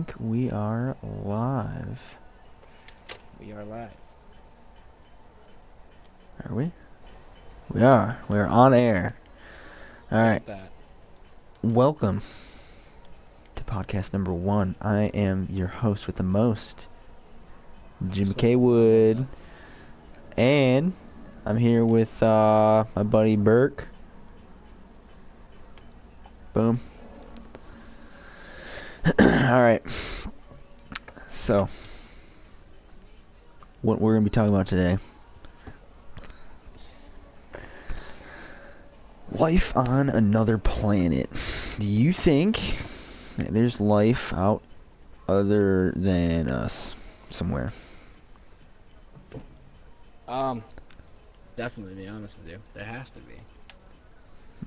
think we are live. We are live. Are we? We are. We are on air. Look Alright. at that. Welcome to podcast number 1. I am your host with the most, Jimmy K. Wood. And I'm here with my buddy Burke. Boom. Alright. So, what we're going to be talking about today. Life on another planet. Do you think that there's life out other than us somewhere? Definitely, to be honest with you, there has to be.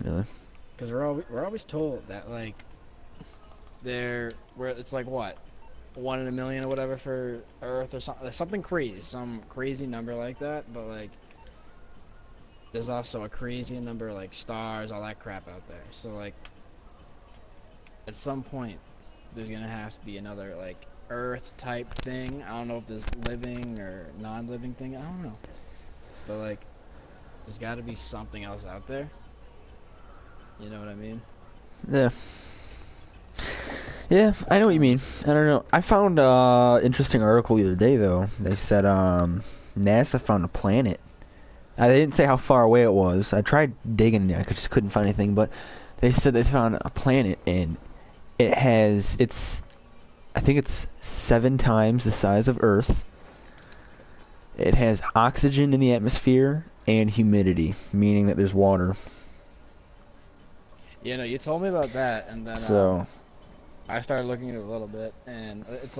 Really? Because we're always told that where it's like what, 1 in a million or whatever for Earth or something crazy, some crazy number like that. But there's also a crazy number like stars, all that crap out there. So at some point, there's gonna have to be another Earth type thing. I don't know if there's living or non-living thing. I don't know. But there's got to be something else out there. You know what I mean? Yeah. Yeah, I know what you mean. I don't know. I found interesting article the other day though. They said NASA found a planet. They didn't say how far away it was. I tried digging, I just couldn't find anything, but they said they found a planet and I think it's 7 times the size of Earth. It has oxygen in the atmosphere and humidity, meaning that there's water. Yeah, no, you told me about that, and then So, I started looking at it a little bit, and it's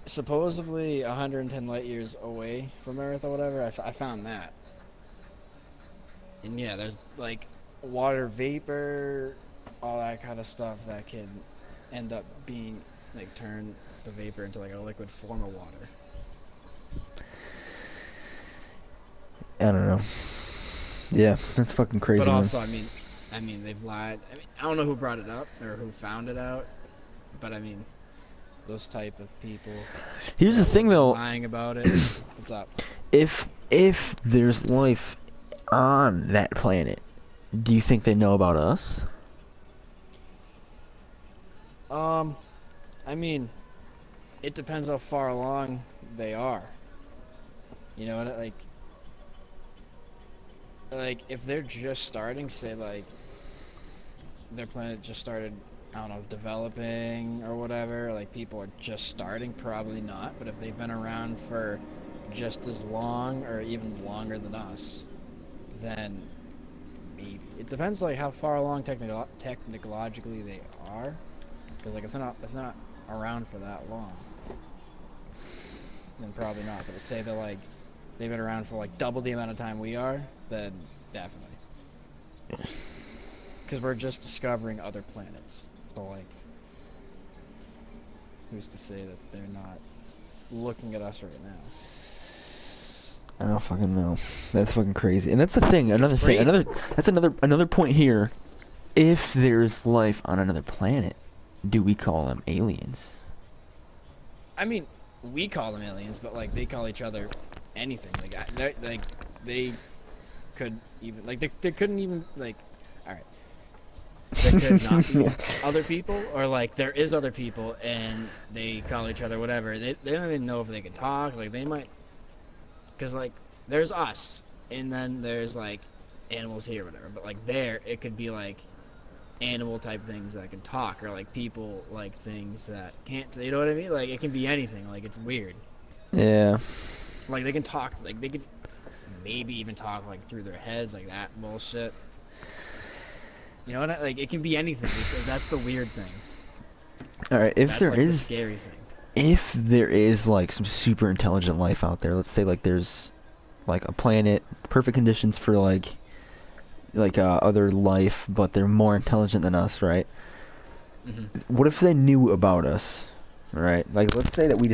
supposedly 110 light years away from Earth or whatever. I found that, and yeah, there's water vapor, all that kind of stuff that can end up being turn the vapor into a liquid form of water. I don't know. Yeah, that's fucking crazy. But Man. also, I mean, they've lied. I don't know who brought it up or who found it out, but I mean, those type of people. Here's the thing, though. Lying about it. What's up? If there's life on that planet, do you think they know about us? I mean, it depends how far along they are. You know what? If they're just starting, say their planet just started, I don't know, developing or whatever, people are just starting, probably not. But if they've been around for just as long or even longer than us, then maybe. It depends how far along technologically they are. Because if they're not around for that long, then probably not. But say they've been around for double the amount of time we are, then definitely. Because we're just discovering other planets. So who's to say that they're not looking at us right now? I don't fucking know. That's fucking crazy. And that's the thing. That's another point here. If there's life on another planet, do we call them aliens? I mean, we call them aliens, but they call each other anything. They could even they couldn't even all right. There could not be other people, or there is other people and they call each other whatever. They don't even know if they can talk. They might, because there's us, and then there's animals here, or whatever. But there, it could be animal type things that can talk, or people things that can't. You know what I mean? It can be anything. It's weird. Yeah. They can talk. They could maybe even talk through their heads, that bullshit. You know what? It can be anything. That's the weird thing. All right. If that's the scary thing. If there is some super intelligent life out there, let's say there's a planet, perfect conditions for other life, but they're more intelligent than us, right? Mm-hmm. What if they knew about us, right? Let's say that we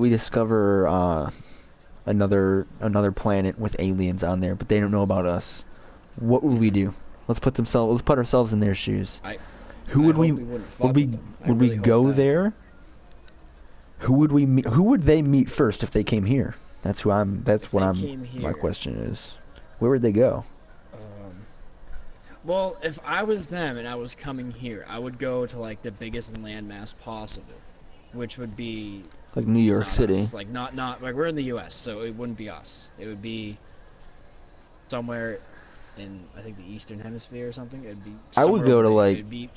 discover another planet with aliens on there, but they don't know about us. What would we do? Let's put ourselves in their shoes. Who I would hope we we wouldn't fuck would we with them. I would we really hope go that. there? Who would we meet? Who would they meet first if they came here? That's who I'm. That's If what they I'm. came My here, question is, where would they go? um, well, if I was them and I was coming here, I would go to like the biggest landmass possible, which would be Like New York not City. us. Like not like we're in the U.S., so it wouldn't be us. It would be somewhere in I think the Eastern Hemisphere or something. It'd be I would somewhere go over to there. like. It'd be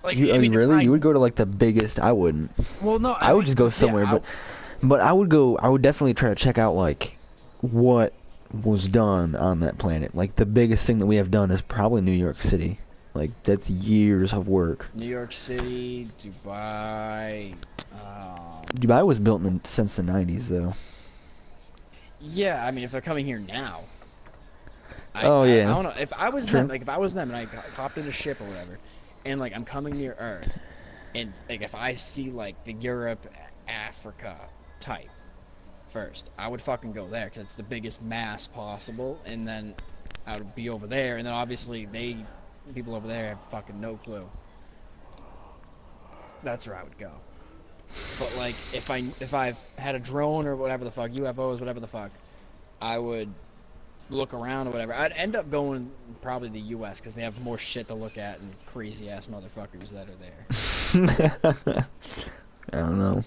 like You, I oh, mean, if really? I You would go to like the biggest? I wouldn't. well no, I would mean, just go yeah, somewhere, but I would go. I would definitely try to check out like what was done on that planet. Like the biggest thing that we have done is probably New York City. Like that's years of work. New York City, Dubai. Dubai was built since the '90s, though. Yeah, I mean, if they're coming here now, Oh I yeah. don't know. If I was True. them, like if I was them and I hopped in a ship or whatever, and like I'm coming near Earth, and like if I see like the Europe, Africa type first, I would fucking go there because it's the biggest mass possible, and then I would be over there, and then obviously people over there have fucking no clue. That's where I would go. But like if I've had a drone or whatever the fuck, UFOs, whatever the fuck, I would look around or whatever. I'd end up going probably the U.S. because they have more shit to look at and crazy ass motherfuckers that are there. I don't know.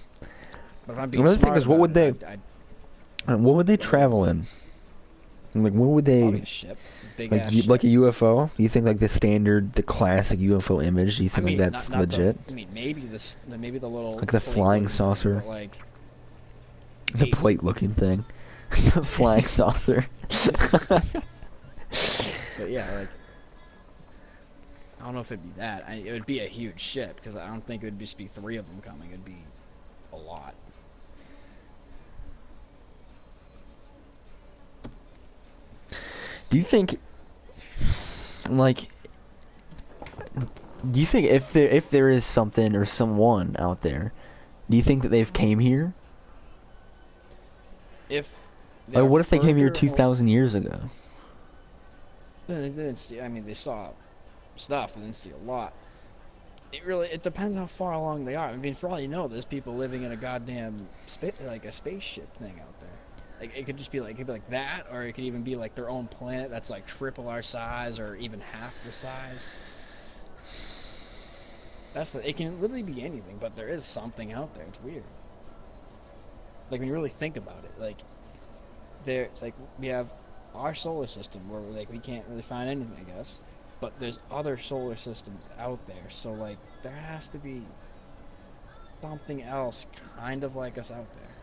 But if I'm being Another thing smart is, what would about they? it, What would they travel in? Like, what would probably they? a ship, big Like, ass ship. like a UFO? You think like the standard, the classic UFO image? Do you I think mean, like that's not legit? I mean, maybe maybe the little Like the plate flying looking saucer? thing, but like The eight. plate-looking thing, the flying saucer. But yeah, like I don't know if it'd be that. It would be a huge ship because I don't think it would just be three of them coming. It'd be a lot. Do you think, like, do you think if there is something or someone out there, do you think that they've came here? If Like, what if they came here further 2,000 years ago? They didn't see. I mean, they saw stuff, but didn't see a lot. It depends how far along they are. I mean, for all you know, there's people living in a goddamn like a spaceship thing out there. Like it could just be like that, or it could even be like their own planet that's like triple our size or even half the size. It can literally be anything, but there is something out there. It's weird. Like when you really think about it, like we have our solar system where like we can't really find anything, I guess. But there's other solar systems out there, so like there has to be something else kind of like us out there.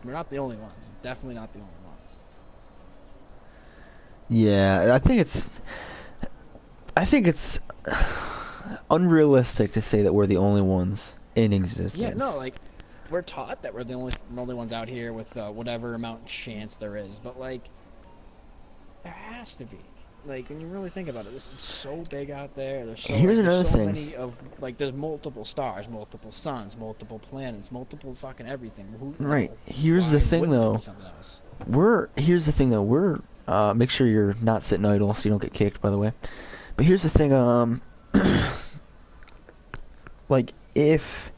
We're not the only ones. Definitely not the only ones. Yeah, I think it's unrealistic to say that we're the only ones in existence. Yeah, no, like we're taught that we're the only ones out here with whatever amount of chance there is, but like there has to be. Like when you really think about it, it's so big out there. There's Here's another there's so thing. many of like there's multiple stars, multiple suns, multiple planets, multiple fucking everything. Right. Here's Why the thing, wouldn't there though. be something else? Here's the thing, though. Make sure you're not sitting idle so you don't get kicked, by the way. But here's the thing, like, if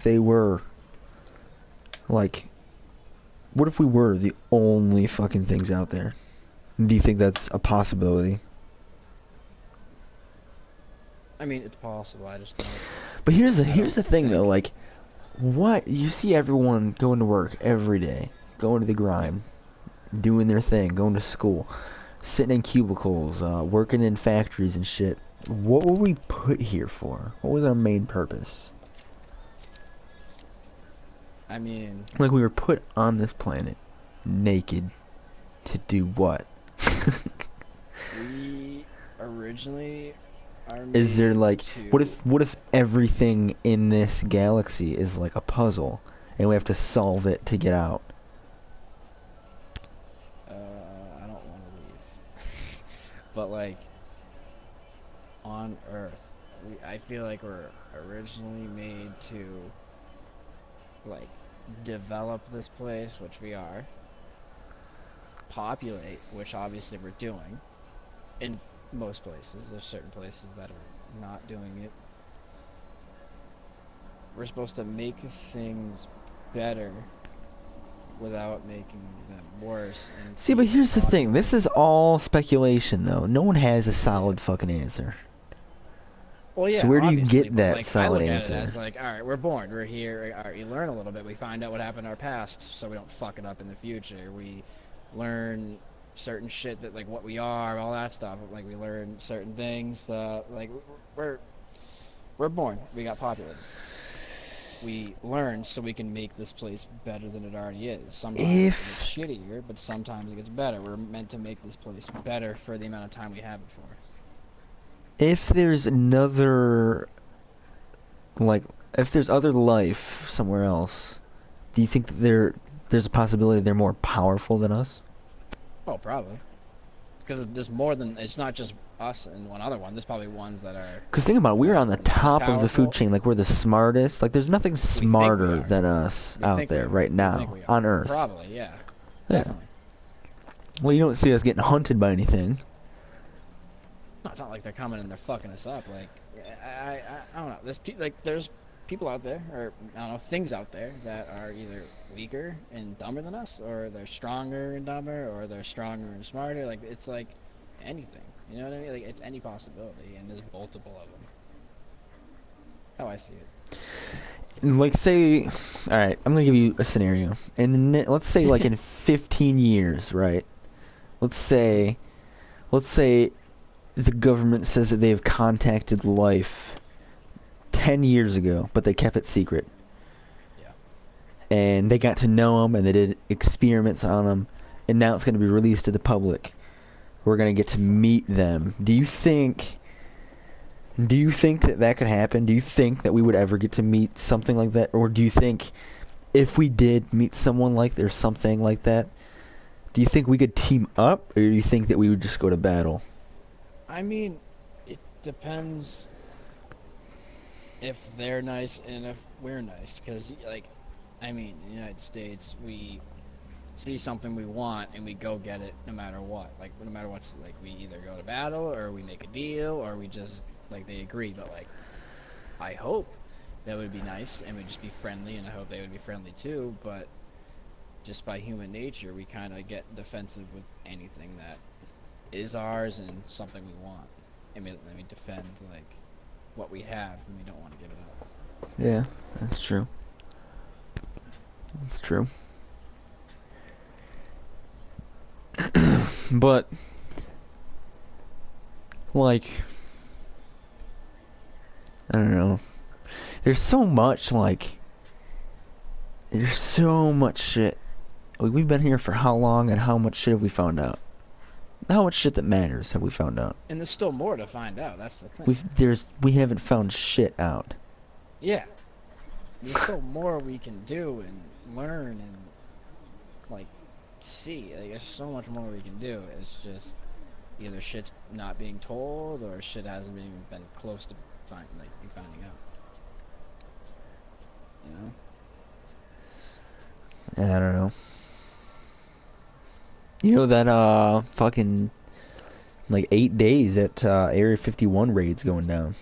they were, like, what if we were the only fucking things out there? Do you think that's a possibility? I mean, it's possible. I just don't. But here's the thing, think. though, like, what, you see everyone going to work every day, going to the grind, doing their thing, going to school, sitting in cubicles, working in factories and shit. What were we put here for? What was our main purpose? I mean, Like, we were put on this planet, naked, to do what? we originally are Is there, made like, to, what if everything in this galaxy is like a puzzle, and we have to solve it to get out? I don't want to leave. But like on Earth, I feel like we're originally made to like develop this place, which we are, populate, which obviously we're doing in most places. There's certain places that are not doing it. We're supposed to make things better without making them worse. And See, but keep here's the thing. This populating. is all speculation, though. No one has a solid fucking answer. Well, So yeah, where do you obviously, get but that like I solid look at it answer? as like, all right, we're born, we're here. All right, you learn a little bit. We find out what happened in our past, so we don't fuck it up in the future. We learn certain shit that like what we are, all that stuff. Like we learn certain things. Like we're we're born. We got populated. We learn so we can make this place better than it already is. Sometimes it gets If shittier, but sometimes it gets better. We're meant to make this place better for the amount of time we have it for. if there's another like if there's other life somewhere else, do you think that there's a possibility they're more powerful than us? Oh, probably. Because there's more than it's not just us and one other one. There's probably ones that are Because think about it, we're on the not as top of the food powerful. chain. Like we're the smartest. Like there's nothing We think we smarter are. than us We out think we there are. right We think now we are. on Earth. Probably, yeah, Yeah. definitely. Well, you don't see us getting hunted by anything. No, it's not like they're coming and they're fucking us up. Like I don't know. There's people out there, or I don't know, things out there that are either weaker and dumber than us, or they're stronger and dumber, or they're stronger and smarter. Like it's like anything. You know what I mean? Like it's any possibility, and there's multiple of them. How I see it. Like say, all right, I'm gonna give you a scenario. Let's say like in 15 years, right? Let's say, let's say the government says that they have contacted life 10 years ago, but they kept it secret. Yeah. And they got to know them, and they did experiments on them, and now it's going to be released to the public. We're going to get to meet them. Do you think that that could happen? Do you think that we would ever get to meet something like that? Or do you think if we did meet someone like there's something like that, do you think we could team up, or do you think that we would just go to battle? I mean, it depends if they're nice and if we're nice. Because, like, I mean, in the United States, we see something we want and we go get it no matter what. Like, no matter what's, like, we either go to battle or we make a deal or we just, like, they agree. But, like, I hope that would be nice and we'd just be friendly, and I hope they would be friendly too. But just by human nature, we kind of get defensive with anything that is ours and something we want. And we defend, like, what we have and we don't want to give it up. Yeah, that's true. That's true. But like I don't know. There's so much there's so much shit. Like, we've been here for how long, and how much shit have we found out? How much shit that matters have we found out? And there's still more to find out. That's the thing. We haven't found shit out. Yeah. There's still more we can do and learn and, like, see. Like, there's so much more we can do. It's just either shit's not being told or shit hasn't even been close to be finding out. You know? I don't know. You know that fucking like 8 days at Area 51 raids going down.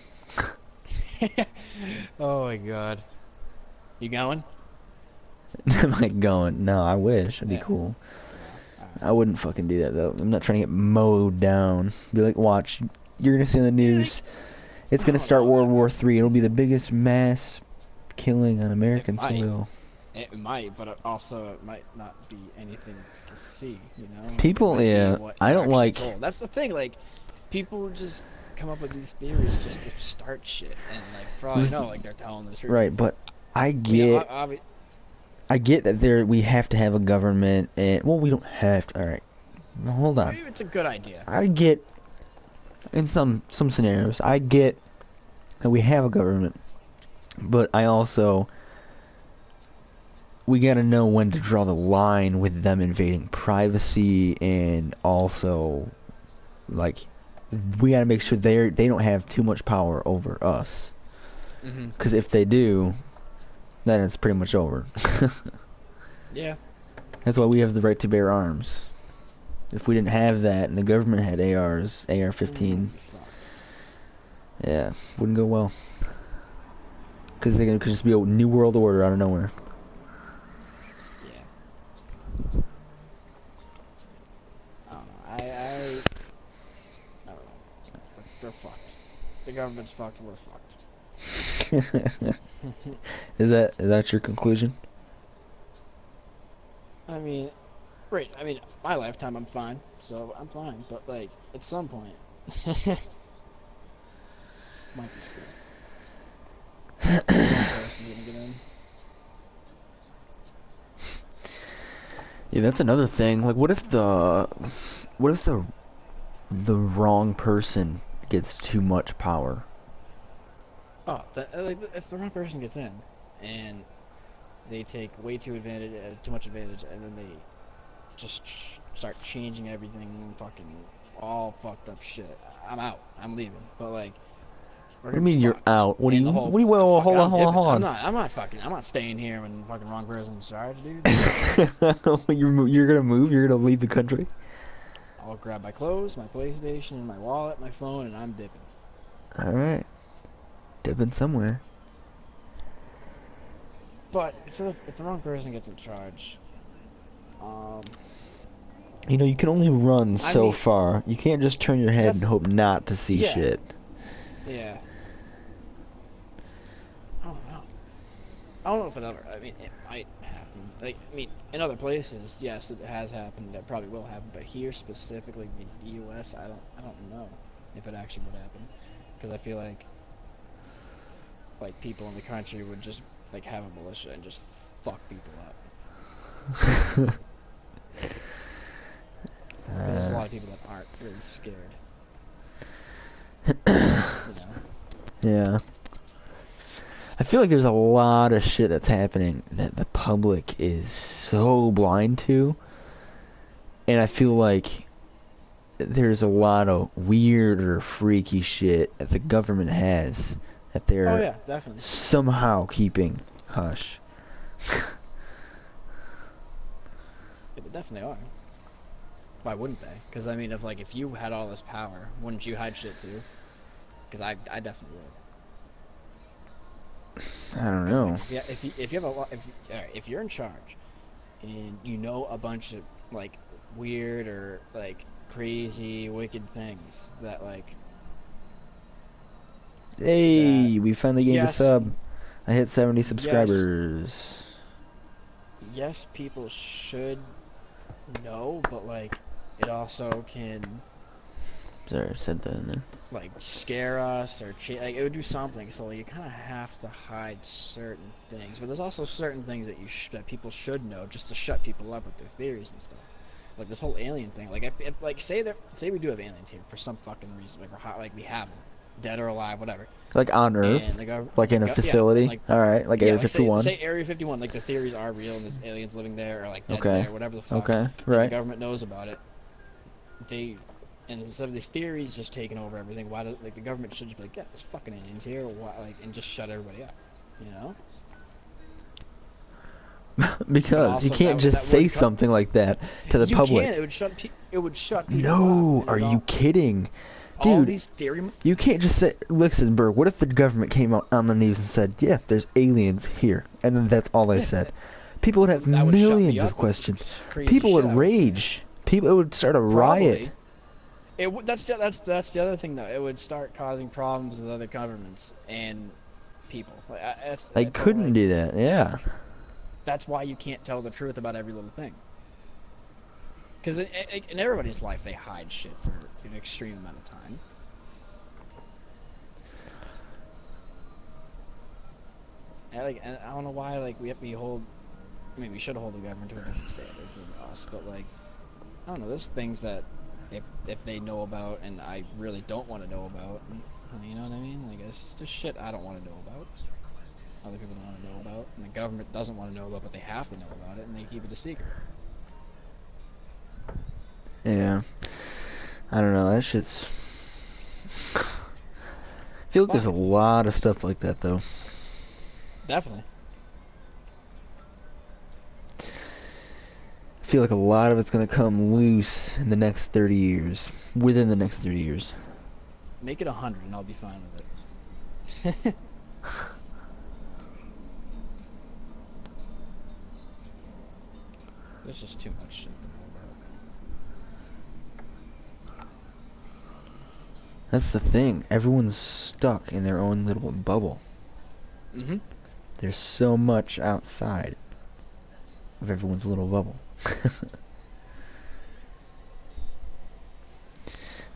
Oh my god. You going? I'm like going, no, I wish. It'd be Yeah. cool. Yeah. I wouldn't fucking do that though. I'm not trying to get mowed down. Be like, watch, you're gonna see on the news. It's gonna start World War III. It'll be the biggest mass killing on American might. soil. It might, but also it might not be anything to see, you know? People, It might be yeah, what I you're don't actually like. told. That's the thing, like, people just come up with these theories just to start shit, and, like, for all you know, like, they're telling the truth. Right, but I But yeah, get, I get that we have to have a government, and well, we don't have to. All right, now, hold on. maybe it's a good idea. I get, in some scenarios, I get that we have a government, but I also, we gotta know when to draw the line with them invading privacy, and also, like, we gotta make sure they don't have too much power over us. Hmm. Because if they do, then it's pretty much over. Yeah. That's why we have the right to bear arms. If we didn't have that, and the government had ARs, AR-15, Fucked. Yeah, wouldn't go well. Because there could just be a new world order out of nowhere. Yeah. I don't know. I don't know. They're fucked. The government's fucked. We're fucked. Is that your conclusion? I mean, right. I mean, my lifetime, I'm fine. So I'm fine. But like, at some point, might be screwed. The wrong person's gonna get in. Yeah, that's another thing. Like, what if the wrong person gets too much power? Oh, like, if the wrong person gets in, and they take way too much advantage, and then they just start changing everything and fucking all fucked up shit. I'm out. I'm leaving. But like, we're What do you gonna be mean you're fucked. out? What do And you? the What whole do you? Well, fuck, hold on, I'm hold on, dipping. hold I'm on. not. I'm not fucking. I'm not staying here when the fucking wrong person's in charge, dude. You're gonna move. You're gonna leave the country. I'll grab my clothes, my PlayStation, my wallet, my phone, and I'm dipping. All right, dipping somewhere. But if the wrong person gets in charge, um, You know, you can only run I so mean, far. You can't just turn your head and that's hope not to see yeah, shit. yeah. I don't know. I don't know if it ever. I mean, it might happen. Like, I mean, in other places, yes, it has happened. It probably will happen. But here specifically, the U.S., I don't know if it actually would happen, because I feel like people in the country would just like have a militia and just fuck people up. Because there's a lot of people that aren't really scared. You know. Yeah. I feel like there's a lot of shit that's happening that the public is so blind to, and I feel like there's a lot of weird or freaky shit that the government has that Oh they're yeah, definitely. somehow keeping hush. Yeah, they definitely are. Why wouldn't they? Because I mean, if you had all this power, wouldn't you hide shit too? Because I definitely would. I don't Because like know. if you have a lot if you're in charge and you know a bunch of like weird or like crazy wicked things that like that Hey, we finally gained a yes sub. I hit 70 yes subscribers. yes people should know, but like it also can Sorry, I said that in there. like scare us or like it would do something, so like you kind of have to hide certain things, but there's also certain things that that people should know just to shut people up with their theories and stuff, like this whole alien thing. Like if like say we do have aliens here for some fucking reason, like like we have them dead or alive, whatever, Like on and Earth? the government, Like in a yeah, and facility? like Alright, like yeah, Area like 51? say Area 51, like the theories are real and there's aliens living there or like dead Okay. there, whatever the fuck, Okay, and the right. government knows about it. They and instead of these theories just taking over everything, why do like the government should just be like, yeah, there's fucking aliens here, why, like, and just shut everybody up, you know? But Because you also can't just that say would cut. something like that to the You can. public. It would shut people up, No, and are it you kidding? all Dude, these theory. you can't just say, listen, Berg, what if the government came out on the news and said, yeah, there's aliens here, and then that's all they Yeah, said? People would have that would shut me millions up of with questions. crazy People shit would I would say. rage. People, it would start a riot. Probably. That's the other thing though. It would start causing problems with other governments and people. Like, They but couldn't like do that, yeah. that's why you can't tell the truth about every little thing. Because in everybody's life, they hide shit for an extreme amount of time. And I don't know why, like, we hold. I mean, we should hold the government to a different standard than us, but like, I don't know. There's things that if they know about, and I really don't want to know about, you know what I mean? Like, it's just shit I don't want to know about. Other people don't want to know about, and the government doesn't want to know about, but they have to know about it, and they keep it a secret. Yeah. I don't know, that shit's... I feel like there's a Fuck it. lot of stuff like that, though. Definitely. I feel like a lot of it's gonna come loose in the next 30 years. Within the next 30 years. Make it 100 and I'll be fine with it. There's just too much shit to know about. That's the thing. Everyone's stuck in their own little bubble. Mm-hmm. There's so much outside of everyone's little bubble.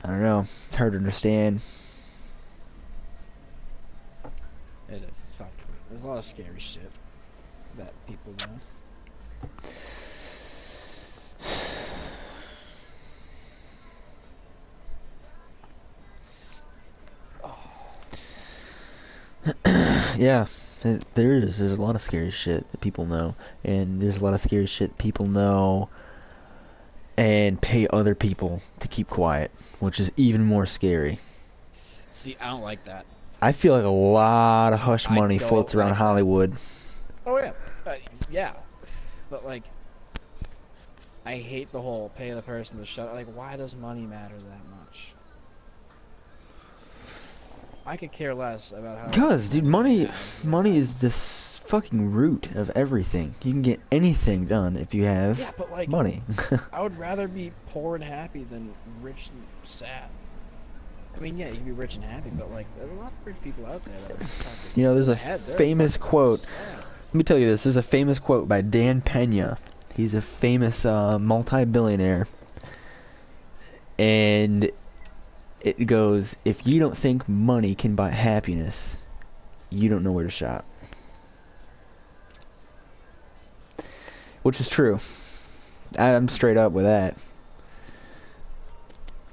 I don't know. It's hard to understand. It is. It's fucking. There's a lot of scary shit that people know. Yeah, there is. There's a lot of scary shit that people know, and there's a lot of scary shit people know and pay other people to keep quiet, which is even more scary. See, I don't like that. I feel like a lot of hush I money don't floats around like that. Hollywood. Oh yeah, yeah, but like, I hate the whole pay the person to shut. Like, why does money matter that much? I could care less about how. Because, dude, money money is this fucking root of everything. You can get anything done if you have Yeah, but like, money. I would rather be poor and happy than rich and sad. I mean, yeah, you can be rich and happy, but like, there's a lot of rich people out there that are fucking You know, there's a ahead. They're famous fucking quote. sad. Let me tell you this. There's a famous quote by Dan Pena. He's a famous multi-billionaire. And it goes, if you don't think money can buy happiness, you don't know where to shop. Which is true. I'm straight up with that.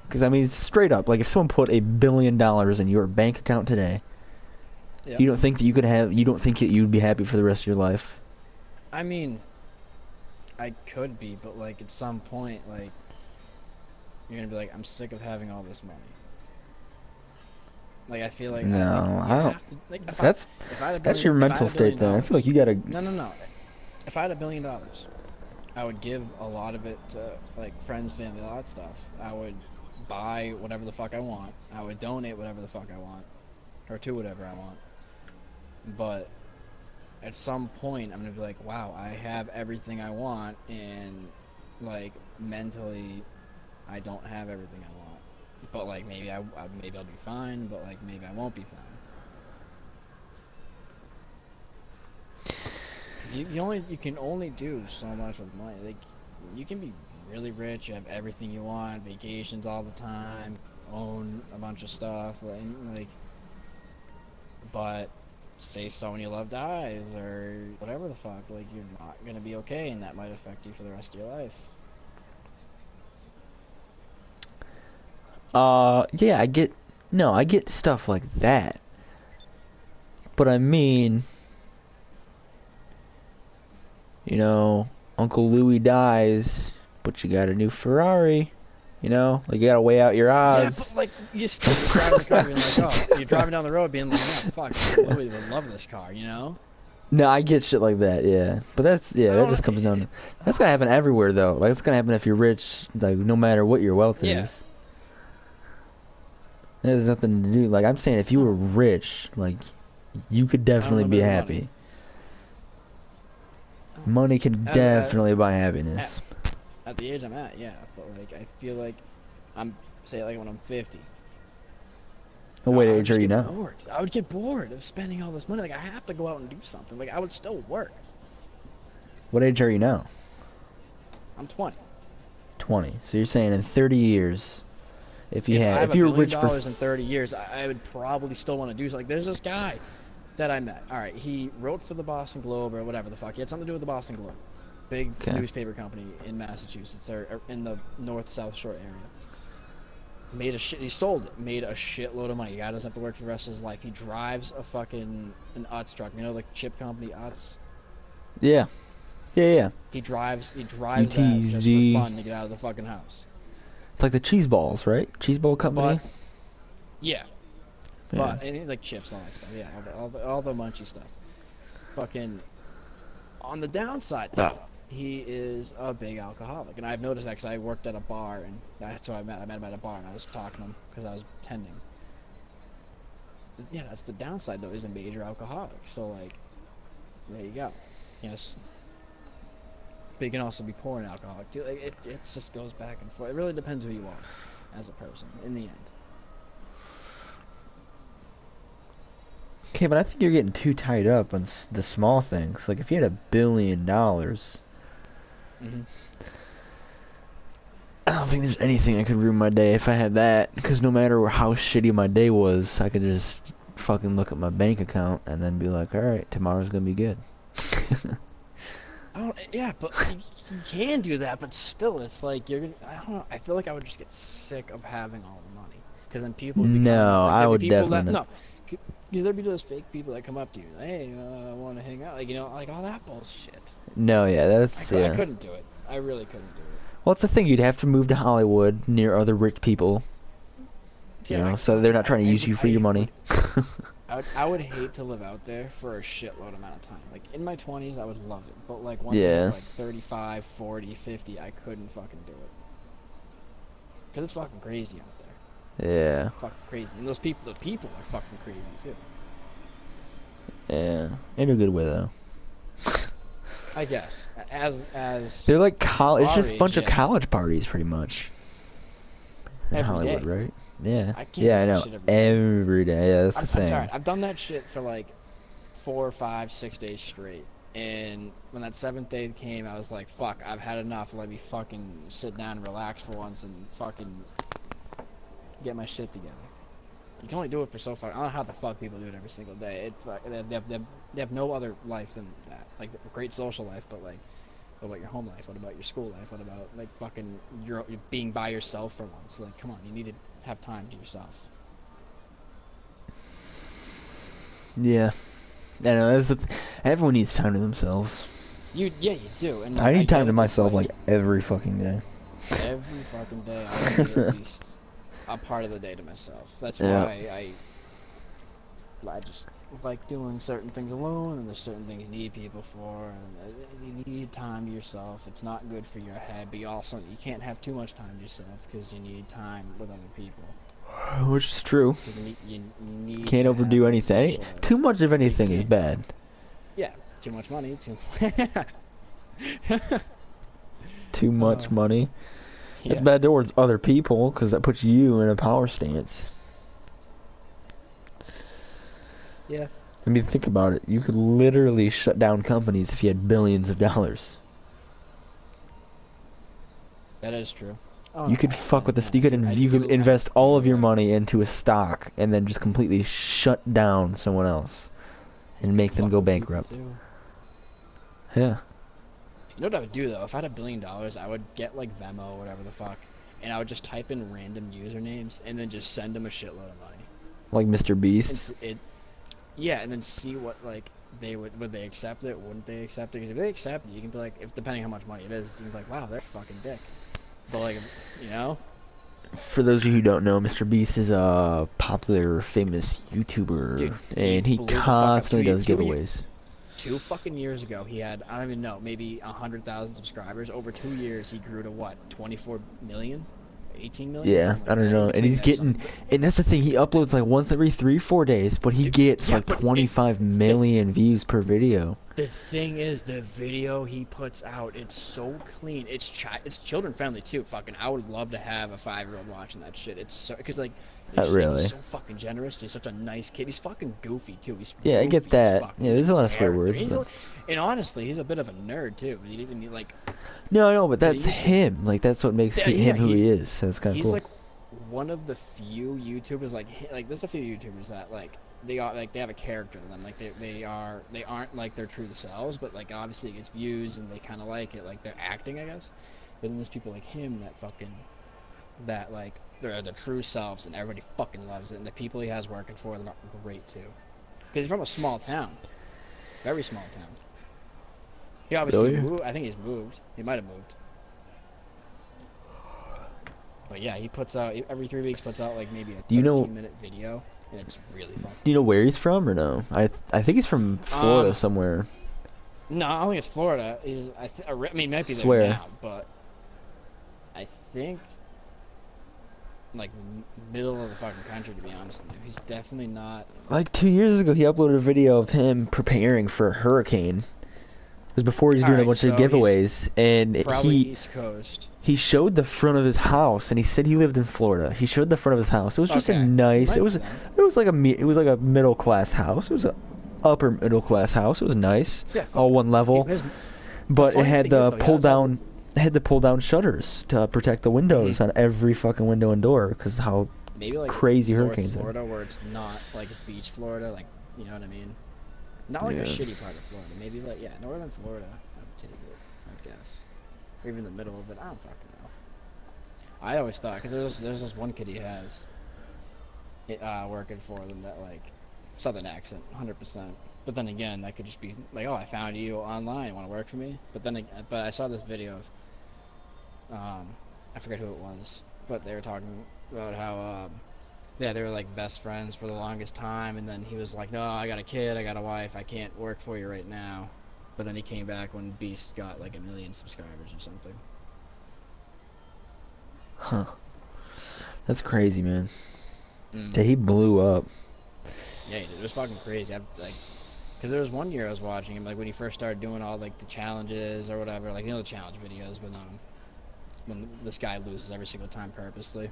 Because, I mean, straight up, like, if someone put $1 billion in your bank account today, Yep. you don't think that you don't think that you'd be happy for the rest of your life? I mean, I could be, but like, at some point, like, you're gonna be like, I'm sick of having all this money. Like, I feel like No, I don't. have to, like, if That's I had a that's billion, your if I had mental $1 state, billion though. I feel like you gotta. No. If I had $1 billion, I would give a lot of it to like friends, family, all that stuff. I would buy whatever the fuck I want. I would donate whatever the fuck I want, or to whatever I want. But at some point, I'm gonna be like, wow, I have everything I want, and like mentally, I don't have everything I want. But like maybe maybe I'll be fine, but like maybe I won't be fine. Because you can only do so much with money. Like, you can be really rich, you have everything you want, vacations all the time, own a bunch of stuff, like, but say someone you love dies or whatever the fuck, like, you're not gonna be okay, and that might affect you for the rest of your life. Yeah, I get stuff like that. But I mean, you know, Uncle Louie dies, but you got a new Ferrari. You know, like, you gotta weigh out your Yeah, odds. but like, you're still driving the car being like, oh, you're driving down the road being like, yeah, fuck, Louis would love this car, you know? No, I get shit like that, yeah. But that just comes down to... That's gonna happen everywhere, though. Like, it's gonna happen if you're rich, like, no matter what your wealth Yeah. is. It has nothing to do... Like, I'm saying, if you were rich, like, you could definitely be Unlimited happy. money. Money can As- definitely buy happiness. At the age I'm at, yeah, but like, I feel like say like when I'm 50. What I would age just are you get now? bored. I would get bored of spending all this money. Like, I have to go out and do something. Like, I would still work. What age are you now? I'm 20. 20. So you're saying in 30 years, if you I had... have If you were $1 rich billion for... in 30 years, I would probably still want to do something. Like, there's this guy that I met. All right, he wrote for the Boston Globe or whatever the fuck. He had something to do with the Boston Globe. Big Okay. newspaper company in Massachusetts or in the North-South Shore area. He sold it. Made a shitload of money. The guy doesn't have to work for the rest of his life. He drives an Utz truck. You know, the chip company Utz. Yeah. Yeah. He drives that just for fun to get out of the fucking house. It's like the cheese balls, right? Cheese ball company? But yeah. But and like chips and all that stuff. Yeah, all the munchy stuff. Fucking on the downside though, he is a big alcoholic, and I've noticed that because I worked at a bar, and that's how I met him at a bar, and I was talking to him because I was tending, yeah, that's the downside though. He's a major alcoholic. So like, there you go. Yes, but he can also be poor and alcoholic too. Like it just goes back and forth. It really depends who you are as a person in the end. Okay, but I think you're getting too tied up on the small things. Like if you had $1 billion, Hmm. I don't think there's anything that could ruin my day if I had that. Because no matter how shitty my day was, I could just fucking look at my bank account and then be like, all right, tomorrow's gonna be good. Oh yeah, but you can do that, but still, it's like you're gonna. I don't know. I feel like I would just get sick of having all the money, because then people would be coming up. No, Like I there'd be would people that definitely not. no, because there'd be those fake people that come up to you, like, hey, I want to hang out, like like all that bullshit. No, yeah, that's I yeah. couldn't do it. I really couldn't do it. Well, it's the thing. You'd have to move to Hollywood near other rich people, See, I, so they're not trying to use you for your money. I would hate to live out there for a shitload amount of time. Like in my 20s, I would love it, but like once I hit Yeah, like 35, 40, 50, I couldn't fucking do it, because it's fucking crazy out there. yeah, Fucking crazy. And the people are fucking crazy too. yeah. In a good way though. I guess as They're like college. It's our just a age, bunch of yeah, college parties, pretty much. In every day. Hollywood, right? Yeah. I can't Yeah, do I that know. shit every day. Every day. Yeah, that's the I'm thing. tired. I've done that shit for like 4, 5, 6 days straight. And when that seventh day came, I was like, "Fuck! I've had enough. Let me fucking sit down and relax for once and fucking get my shit together." You can only do it for so far. I don't know how the fuck people do it every single day. They have no other life than that. Like a great social life, but like, what about your home life? What about your school life? What about like fucking you're being by yourself for once? Like, come on, you need to have time to yourself. Yeah. I know. Everyone needs time to themselves. Yeah, you do. And I like, I need time get to it. It's myself like like every fucking day. every fucking day, I need at least a part of the day to myself. That's Yeah. why I just like doing certain things alone, and there's certain things you need people for, and you need time to yourself. It's not good for your head, but you can't have too much time to yourself because you need time with other people. Which is true. Because you need Can't to have overdo that anything. social life. Too much of You anything is can't. bad. Yeah, too much money. Too. Too much uh, money. It's yeah. bad towards other people because that puts you in a power stance. Yeah. I mean, think about it. You could literally shut down companies if you had billions of dollars. That is true. Oh You no, could fuck with this. You I you could do. I invest all of do. your money into a stock and then just completely shut down someone else You and could make them fuck go with people bankrupt. too. Yeah. You know what I would do though? If I had $1 billion, I would get like Venmo or whatever the fuck, and I would just type in random usernames and then just send them a shitload of money. Like Mr. And Beast. yeah, and then see what like would they accept it? Wouldn't they accept it? Because if they accept it, you can be like, if depending how much money it is, you can be like, wow, they're fucking dick. But like, you know, For those of you who don't know, Mr. Beast is a popular, famous YouTuber, dude, he and he blew the fuck up constantly does giveaways. 2 fucking years ago, he had, I don't even know, maybe 100,000 subscribers. Over 2 years, he grew to what, 24 million, 18 million, Yeah, something I like don't that. In know. And between he's there, getting, and that's the thing, he uploads like once every 3-4 days, but he dude, gets yeah, like but 25 the million views per video. the thing is, the video he puts out, it's so clean. It's children friendly too. Fucking, I would love to have a 5-year-old watching that shit. It's so, because like, Not really. he's so fucking generous. He's such a nice kid. He's fucking goofy too. He's Yeah, I get goofy as that. fuck. Yeah, He's there's a lot of swear character. words. But... And honestly, he's a bit of a nerd too. He doesn't need like. No, I know, but 'Cause he that's used to. him. Like, that's what makes Yeah, him who he he's is. So it's kind of he's cool. like one of the few YouTubers like there's a few YouTubers that like they are like they have a character to them, like they aren't like their true selves, but like obviously it gets views and they kind of like it, like they're acting, I guess. But then there's people like him that fucking that like they're the true selves and everybody fucking loves it, and the people he has working for them are great too, because he's from a small town, very small town. He obviously Really? moved. I think he's moved. He might have moved. But yeah, he puts out every 3 weeks. Puts out like maybe a Do you know? 13-minute video, and it's really fun. Do you know where he's from or no? I think he's from Florida Um, somewhere. no, I don't think it's Florida. I mean, he might be there Swear. now, but I think like middle of the fucking country, to be honest with you. He's definitely not. Like 2 years ago, he uploaded a video of him preparing for a hurricane. It was before he was All doing a right, bunch of so he's giveaways, and probably East Coast. he showed the front of his house, and he said he lived in Florida. He showed the front of his house. It was just a Okay. nice. Might It was be then. it was like a middle class house. It was a upper middle class house. It was nice, Yeah, all one level, His- but it funny had thing the is, though, he pull does have down. It had the pull down shutters to protect the windows on every fucking window and door, because how maybe like crazy North hurricanes are. Florida, where it's not like beach Florida, like you know what I mean. Not like a Yeah. shitty part of Florida. Maybe like northern Florida. I would take it, I guess, or even the middle of it. I don't fucking know. I always thought because there's this one kid he has, working for them that like southern accent, 100%. But then again, that could just be like, oh, I found you online. You want to work for me? But I saw this video of, I forget who it was, but they were talking about how, yeah, they were like best friends for the longest time, and then he was like, no, I got a kid, I got a wife, I can't work for you right now. But then he came back when Beast got like 1 million subscribers or something. Huh. That's crazy, man. Mm. Yeah, he blew up. Yeah, he did. It was fucking crazy. Because there was one year I was watching him, like when he first started doing all like the challenges or whatever, like the challenge videos, but when this guy loses every single time purposely.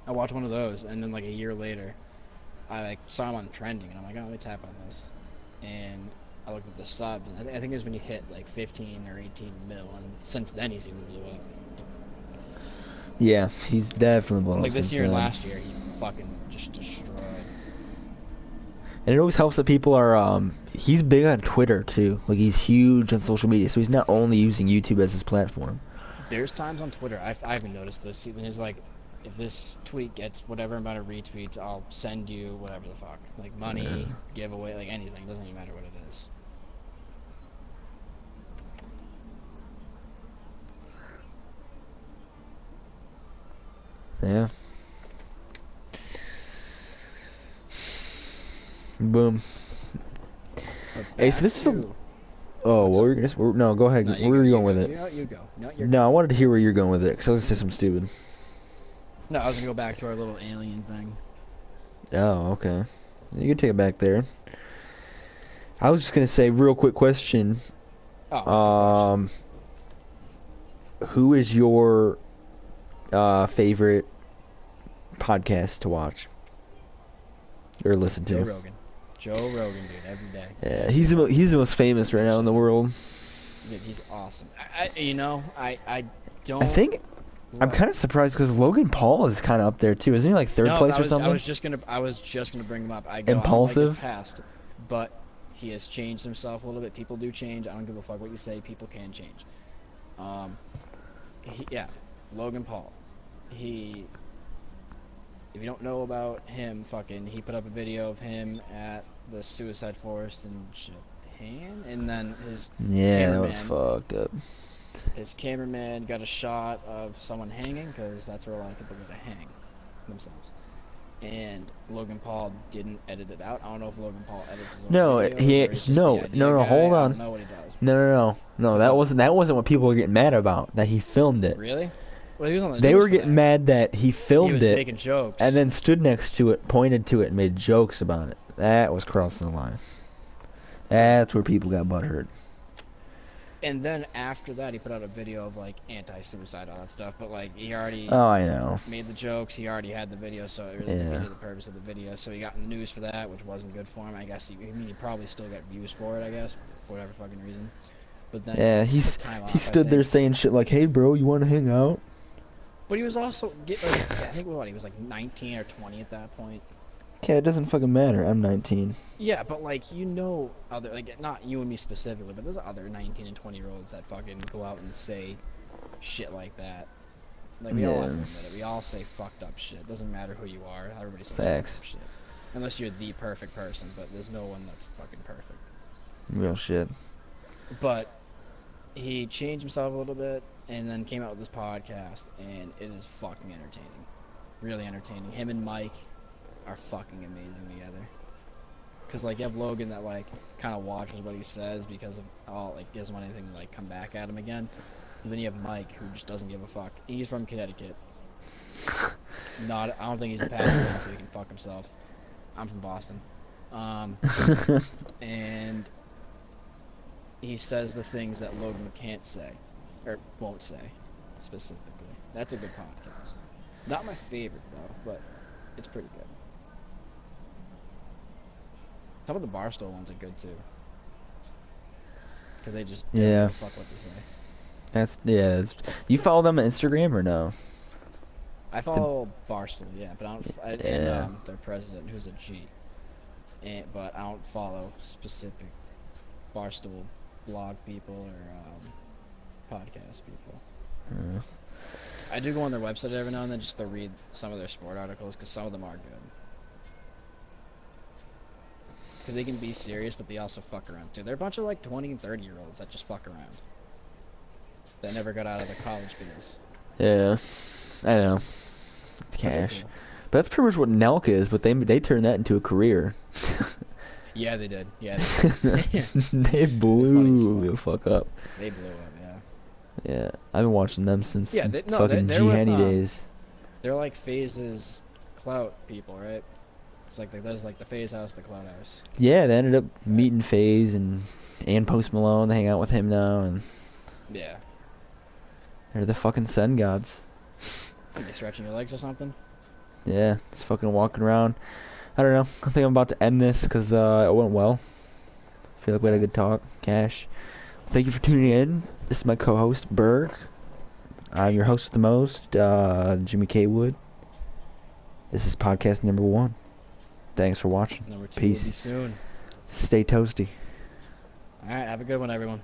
I watched one of those, and then like a year later, I like saw him on trending, and I'm like, oh, let me tap on this, and I looked at the subs, and I think it was when he hit like 15 or 18 mil, and since then he's even blew up. Yeah, he's definitely blown up. Like this since year and then. last year, he fucking just destroyed. And it always helps that people are, he's big on Twitter too. Like, he's huge on social media, so he's not only using YouTube as his platform. There's times on Twitter, I haven't noticed this, even he's like, if this tweet gets whatever amount of retweets, I'll send you whatever the fuck. Like money, giveaway, like anything. It doesn't even matter what it is. Yeah. Boom. Hey, so this is a... Oh, What's what up? were you gonna... No, go ahead. No, Where were you going with go. it? You go. No, you're No, I wanted to hear where you're going with it, because I was going to say something stupid. No, I was gonna go back to our little alien thing. Oh, okay. You can take it back there. I was just going to say, real quick question. Oh, what's Who is your favorite podcast to watch or listen the question? to? Joe Rogan. Joe Rogan, dude, every day. Yeah, he's the most famous right now in the world. Dude, he's awesome. I don't. I think I'm kind of surprised because Logan Paul is kind of up there too. Isn't he like third No, place or I was something? just gonna bring him up. I don't like Impulsive? his past, but he has changed himself a little bit. People do change. I don't give a fuck what you say. People can change. Logan Paul. If you don't know about him, he put up a video of him at the Suicide Forest in Japan, and then Yeah, that was cameraman- fucked up. his cameraman got a shot of someone hanging, because that's where a lot of people go to hang themselves. And Logan Paul didn't edit it out. I don't know if Logan Paul edits his own No, videos, he- or he's just no, the idea no, guy. hold I on. don't know what he does. No. What's That up? wasn't what people were getting mad about. That he filmed it. Really? Well, he was on the They news were for getting that. mad that he He filmed was it making jokes. and then stood next to it, pointed to it, and made jokes about it. That was crossing the line. That's where people got butthurt. And then after that, he put out a video of like anti-suicide, all that stuff. But like he already Oh, I know. made the jokes. He already had the video, so it really Yeah. defeated the purpose of the video. So he got in the news for that, which wasn't good for him. I guess he probably still got views for it. I guess for whatever fucking reason. But then Yeah, he took time off, he I stood there think. saying shit like, "Hey, bro, you want to hang out?" But he was also I think he was like 19 or 20 at that point. Yeah, it doesn't fucking matter. I'm 19. Yeah, but like other like not you and me specifically, but there's other 19 and 20-year-olds that fucking go out and say shit like that. Like we all Yeah. have to admit it. We all say fucked up shit. Doesn't matter who you are. Everybody says Facts. fucked up shit. Unless you're the perfect person, but there's no one that's fucking perfect. Real shit. But he changed himself a little bit and then came out with this podcast, and it is fucking entertaining. Really entertaining. Him and Mike are fucking amazing together. Cause like you have Logan that like kind of watches what he says because of he doesn't want anything to like come back at him again. And then you have Mike who just doesn't give a fuck. He's from Connecticut, Not. I don't think he's a Patriot, so he can fuck himself. I'm from Boston. Um, and he says the things that Logan can't say, or won't say, specifically. That's a good podcast. Not my favorite though, but it's pretty good. Some of the Barstool ones are good too, because they just don't give Yeah. a fuck what they say. You follow them on Instagram or no? I follow Barstool, yeah, but and Yeah. their president, who's a G. But I don't follow specific Barstool blog people or podcast people. Uh, I do go on their website every now and then just to read some of their sport articles because some of them are good. Because they can be serious, but they also fuck around too. They're a bunch of like 20 and 30-year-olds that just fuck around. That never got out of their college phase. yeah. I know. It's But they're cash. cool. But that's pretty much what Nelk is, but they turned that into a career. Yeah, they did. Yeah, they did. They funny blew as the fuck up. They blew up, yeah. Yeah, I've been watching them since Yeah, they're fucking G with, Henny days. they're like Phase's clout people, right? It's like there's like the Phase House, the Clout House. Yeah, they ended up meeting FaZe and Post Malone. They hang out with him now, and Yeah. they're the fucking sun gods. You stretching your legs or something? Yeah, just fucking walking around. I don't know. I think I'm about to end this because it went well. I feel like we had a good talk. Cash. Thank you for tuning in. This is my co-host, Berg. I'm your host with the most, Jimmy K. Wood. This is podcast number 1. Thanks for watching. Number 2 Peace. will be soon. Stay toasty. All right, have a good one, everyone.